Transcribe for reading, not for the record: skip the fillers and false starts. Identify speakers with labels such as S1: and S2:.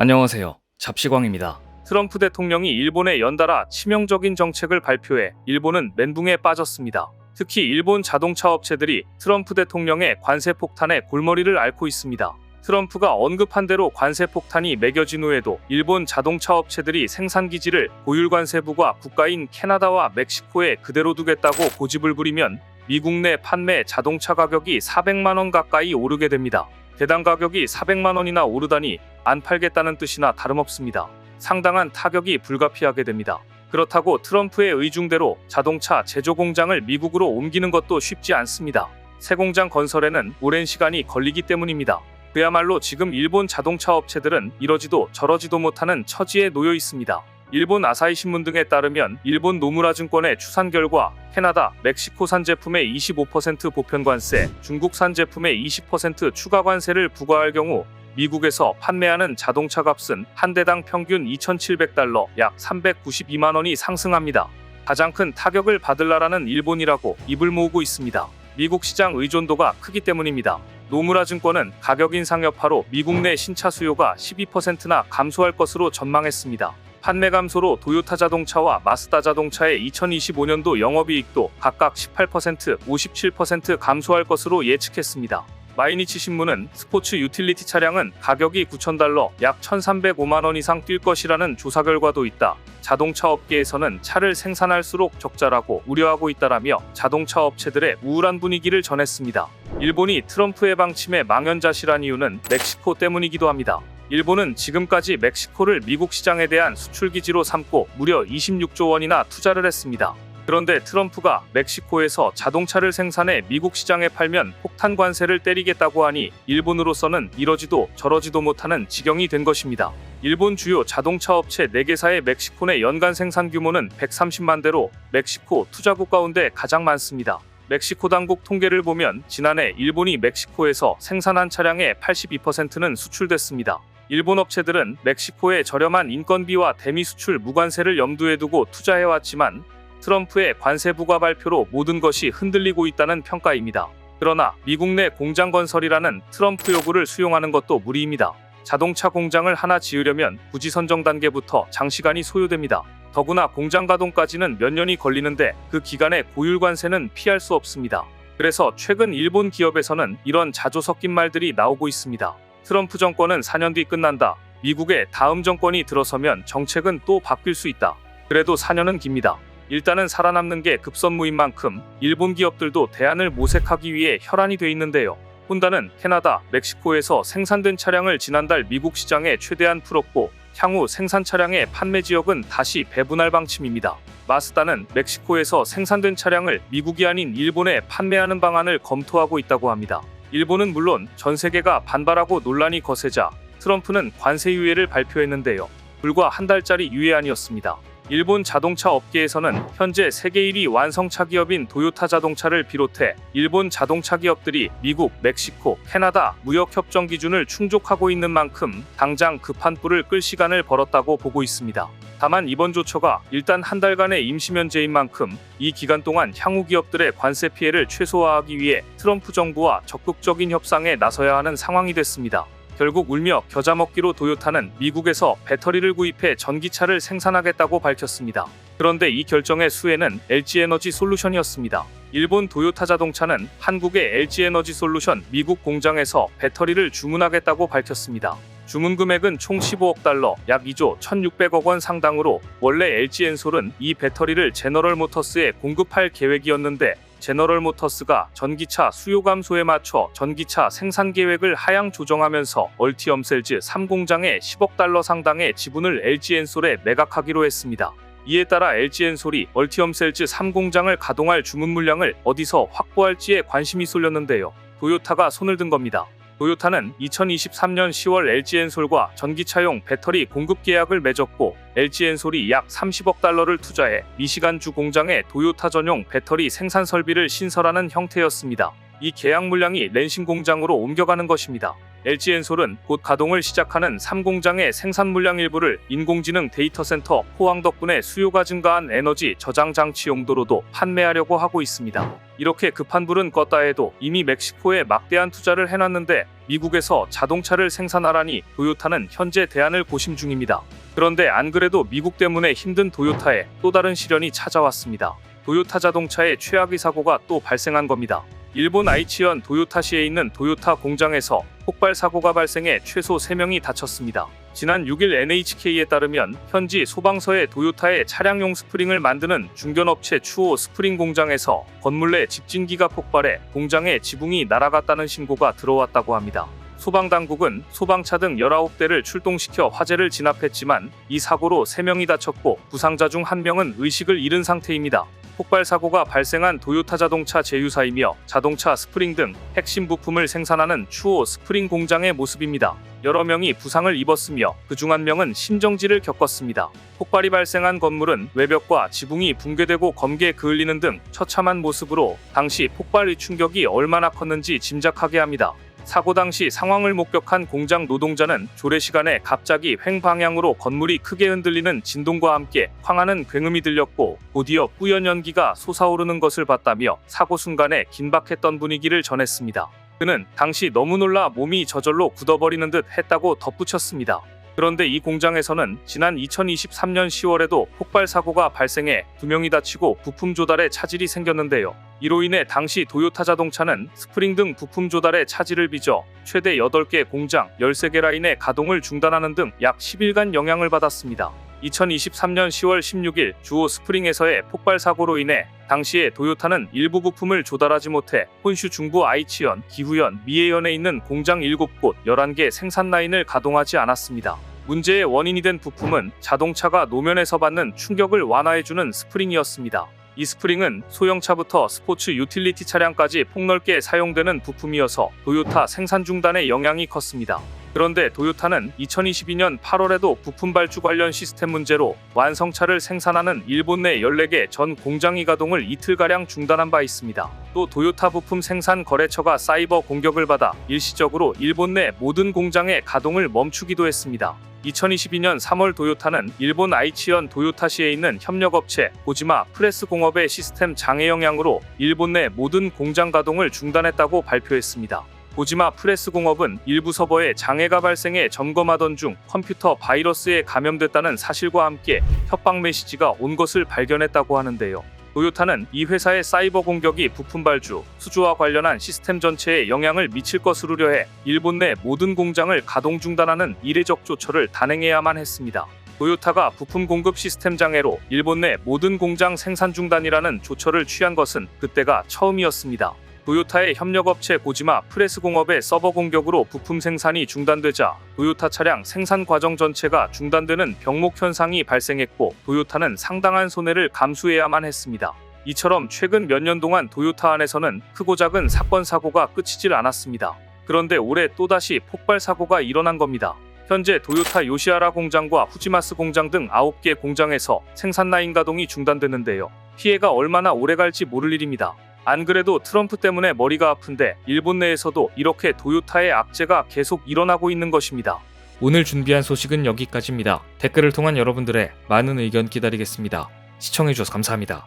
S1: 안녕하세요. 잡시광입니다. 트럼프 대통령이 일본에 연달아 치명적인 정책을 발표해 일본은 멘붕에 빠졌습니다. 특히 일본 자동차 업체들이 트럼프 대통령의 관세 폭탄에 골머리를 앓고 있습니다. 트럼프가 언급한 대로 관세 폭탄이 매겨진 후에도 일본 자동차 업체들이 생산 기지를 고율관세부과 국가인 캐나다와 멕시코에 그대로 두겠다고 고집을 부리면 미국 내 판매 자동차 가격이 400만 원 가까이 오르게 됩니다. 대당 가격이 400만 원이나 오르다니 안 팔겠다는 뜻이나 다름없습니다. 상당한 타격이 불가피하게 됩니다. 그렇다고 트럼프의 의중대로 자동차 제조 공장을 미국으로 옮기는 것도 쉽지 않습니다. 새 공장 건설에는 오랜 시간이 걸리기 때문입니다. 그야말로 지금 일본 자동차 업체들은 이러지도 저러지도 못하는 처지에 놓여 있습니다. 일본 아사히 신문 등에 따르면 일본 노무라 증권의 추산 결과 캐나다, 멕시코산 제품에 25% 보편 관세, 중국산 제품에 20% 추가 관세를 부과할 경우 미국에서 판매하는 자동차 값은 한 대당 평균 2,700달러, 약 392만 원이 상승합니다. 가장 큰 타격을 받을 나라는 일본이라고 입을 모으고 있습니다. 미국 시장 의존도가 크기 때문입니다. 노무라 증권은 가격 인상 여파로 미국 내 신차 수요가 12%나 감소할 것으로 전망했습니다. 판매 감소로 도요타 자동차와 마쓰다 자동차의 2025년도 영업이익도 각각 18%, 57% 감소할 것으로 예측했습니다. 마이니치 신문은 스포츠 유틸리티 차량은 가격이 9,000달러, 약 1,305만 원 이상 뛸 것이라는 조사 결과도 있다. 자동차 업계에서는 차를 생산할수록 적자라고 우려하고 있다라며 자동차 업체들의 우울한 분위기를 전했습니다. 일본이 트럼프의 방침에 망연자실한 이유는 멕시코 때문이기도 합니다. 일본은 지금까지 멕시코를 미국 시장에 대한 수출 기지로 삼고 무려 26조 원이나 투자를 했습니다. 그런데 트럼프가 멕시코에서 자동차를 생산해 미국 시장에 팔면 폭탄 관세를 때리겠다고 하니 일본으로서는 이러지도 저러지도 못하는 지경이 된 것입니다. 일본 주요 자동차 업체 4개사의 멕시코 내 연간 생산 규모는 130만 대로 멕시코 투자국 가운데 가장 많습니다. 멕시코 당국 통계를 보면 지난해 일본이 멕시코에서 생산한 차량의 82%는 수출됐습니다. 일본 업체들은 멕시코의 저렴한 인건비와 대미 수출 무관세를 염두에 두고 투자해왔지만 트럼프의 관세 부과 발표로 모든 것이 흔들리고 있다는 평가입니다. 그러나 미국 내 공장 건설이라는 트럼프 요구를 수용하는 것도 무리입니다. 자동차 공장을 하나 지으려면 부지 선정 단계부터 장시간이 소요됩니다. 더구나 공장 가동까지는 몇 년이 걸리는데 그 기간에 고율 관세는 피할 수 없습니다. 그래서 최근 일본 기업에서는 이런 자조 섞인 말들이 나오고 있습니다. 트럼프 정권은 4년 뒤 끝난다. 미국의 다음 정권이 들어서면 정책은 또 바뀔 수 있다. 그래도 4년은 깁니다. 일단은 살아남는 게 급선무인 만큼 일본 기업들도 대안을 모색하기 위해 혈안이 돼 있는데요. 혼다는 캐나다, 멕시코에서 생산된 차량을 지난달 미국 시장에 최대한 풀었고 향후 생산 차량의 판매 지역은 다시 배분할 방침입니다. 마쓰다는 멕시코에서 생산된 차량을 미국이 아닌 일본에 판매하는 방안을 검토하고 있다고 합니다. 일본은 물론 전 세계가 반발하고 논란이 거세자 트럼프는 관세 유예를 발표했는데요. 불과 한 달짜리 유예안이었습니다. 일본 자동차 업계에서는 현재 세계 1위 완성차 기업인 도요타 자동차를 비롯해 일본 자동차 기업들이 미국, 멕시코, 캐나다 무역 협정 기준을 충족하고 있는 만큼 당장 급한 불을 끌 시간을 벌었다고 보고 있습니다. 다만 이번 조처가 일단 한 달간의 임시 면제인 만큼 이 기간 동안 향후 기업들의 관세 피해를 최소화하기 위해 트럼프 정부와 적극적인 협상에 나서야 하는 상황이 됐습니다. 결국 울며 겨자 먹기로 도요타는 미국에서 배터리를 구입해 전기차를 생산하겠다고 밝혔습니다. 그런데 이 결정의 수혜는 LG에너지 솔루션이었습니다. 일본 도요타 자동차는 한국의 LG에너지 솔루션 미국 공장에서 배터리를 주문하겠다고 밝혔습니다. 주문 금액은 총 15억 달러, 약 2조 1,600억 원 상당으로 원래 LG엔솔은 이 배터리를 제너럴 모터스에 공급할 계획이었는데 제너럴 모터스가 전기차 수요 감소에 맞춰 전기차 생산 계획을 하향 조정하면서 얼티엄셀즈 3공장에 10억 달러 상당의 지분을 LG엔솔에 매각하기로 했습니다. 이에 따라 LG엔솔이 얼티엄셀즈 3공장을 가동할 주문 물량을 어디서 확보할지에 관심이 쏠렸는데요. 도요타가 손을 든 겁니다. 도요타는 2023년 10월 LG엔솔과 전기차용 배터리 공급 계약을 맺었고 LG엔솔이 약 30억 달러를 투자해 미시간주 공장에 도요타 전용 배터리 생산 설비를 신설하는 형태였습니다. 이 계약 물량이 랜싱 공장으로 옮겨가는 것입니다. LG엔솔은 곧 가동을 시작하는 3공장의 생산 물량 일부를 인공지능 데이터 센터 포항 덕분에 수요가 증가한 에너지 저장 장치 용도로도 판매하려고 하고 있습니다. 이렇게 급한 불은 껐다 해도 이미 멕시코에 막대한 투자를 해놨는데 미국에서 자동차를 생산하라니 도요타는 현재 대안을 고심 중입니다. 그런데 안 그래도 미국 때문에 힘든 도요타에 또 다른 시련이 찾아왔습니다. 도요타 자동차의 최악의 사고가 또 발생한 겁니다. 일본 아이치현 도요타시에 있는 도요타 공장에서 폭발 사고가 발생해 최소 3명이 다쳤습니다. 지난 6일 NHK에 따르면 현지 소방서에 도요타의 차량용 스프링을 만드는 중견업체 추오 스프링 공장에서 건물 내 집진기가 폭발해 공장의 지붕이 날아갔다는 신고가 들어왔다고 합니다. 소방당국은 소방차 등 19대를 출동시켜 화재를 진압했지만 이 사고로 3명이 다쳤고 부상자 중 1명은 의식을 잃은 상태입니다. 폭발 사고가 발생한 도요타 자동차 제휴사이며 자동차 스프링 등 핵심 부품을 생산하는 추오 스프링 공장의 모습입니다. 여러 명이 부상을 입었으며 그중 1명은 심정지를 겪었습니다. 폭발이 발생한 건물은 외벽과 지붕이 붕괴되고 검게 그을리는 등 처참한 모습으로 당시 폭발의 충격이 얼마나 컸는지 짐작하게 합니다. 사고 당시 상황을 목격한 공장 노동자는 조례 시간에 갑자기 횡 방향으로 건물이 크게 흔들리는 진동과 함께 황하는 굉음이 들렸고 곧이어 뿌연 연기가 솟아오르는 것을 봤다며 사고 순간에 긴박했던 분위기를 전했습니다. 그는 당시 너무 놀라 몸이 저절로 굳어버리는 듯 했다고 덧붙였습니다. 그런데 이 공장에서는 지난 2023년 10월에도 폭발 사고가 발생해 2명이 다치고 부품 조달에 차질이 생겼는데요. 이로 인해 당시 도요타 자동차는 스프링 등 부품 조달에 차질을 빚어 최대 8개 공장 13개 라인의 가동을 중단하는 등 약 10일간 영향을 받았습니다. 2023년 10월 16일 주오 스프링에서의 폭발 사고로 인해 당시에 도요타는 일부 부품을 조달하지 못해 혼슈 중부 아이치현, 기후현, 미에현에 있는 공장 7곳 11개 생산 라인을 가동하지 않았습니다. 문제의 원인이 된 부품은 자동차가 노면에서 받는 충격을 완화해주는 스프링이었습니다. 이 스프링은 소형차부터 스포츠 유틸리티 차량까지 폭넓게 사용되는 부품이어서 도요타 생산 중단에 영향이 컸습니다. 그런데 도요타는 2022년 8월에도 부품 발주 관련 시스템 문제로 완성차를 생산하는 일본 내 14개 전 공장이 가동을 이틀가량 중단한 바 있습니다. 또 도요타 부품 생산 거래처가 사이버 공격을 받아 일시적으로 일본 내 모든 공장의 가동을 멈추기도 했습니다. 2022년 3월 도요타는 일본 아이치현 도요타시에 있는 협력업체 고지마 프레스 공업의 시스템 장애 영향으로 일본 내 모든 공장 가동을 중단했다고 발표했습니다. 고지마 프레스 공업은 일부 서버에 장애가 발생해 점검하던 중 컴퓨터 바이러스에 감염됐다는 사실과 함께 협박 메시지가 온 것을 발견했다고 하는데요. 도요타는 이 회사의 사이버 공격이 부품 발주, 수주와 관련한 시스템 전체에 영향을 미칠 것을 우려해 일본 내 모든 공장을 가동 중단하는 이례적 조처를 단행해야만 했습니다. 도요타가 부품 공급 시스템 장애로 일본 내 모든 공장 생산 중단이라는 조처를 취한 것은 그때가 처음이었습니다. 도요타의 협력업체 고지마 프레스 공업의 서버 공격으로 부품 생산이 중단되자 도요타 차량 생산 과정 전체가 중단되는 병목 현상이 발생했고 도요타는 상당한 손해를 감수해야만 했습니다. 이처럼 최근 몇 년 동안 도요타 안에서는 크고 작은 사건 사고가 끝이질 않았습니다. 그런데 올해 또다시 폭발 사고가 일어난 겁니다. 현재 도요타 요시하라 공장과 후지마스 공장 등 9개 공장에서 생산 라인 가동이 중단됐는데요. 피해가 얼마나 오래 갈지 모를 일입니다. 안 그래도 트럼프 때문에 머리가 아픈데 일본 내에서도 이렇게 도요타의 악재가 계속 일어나고 있는 것입니다.
S2: 오늘 준비한 소식은 여기까지입니다. 댓글을 통한 여러분들의 많은 의견 기다리겠습니다. 시청해주셔서 감사합니다.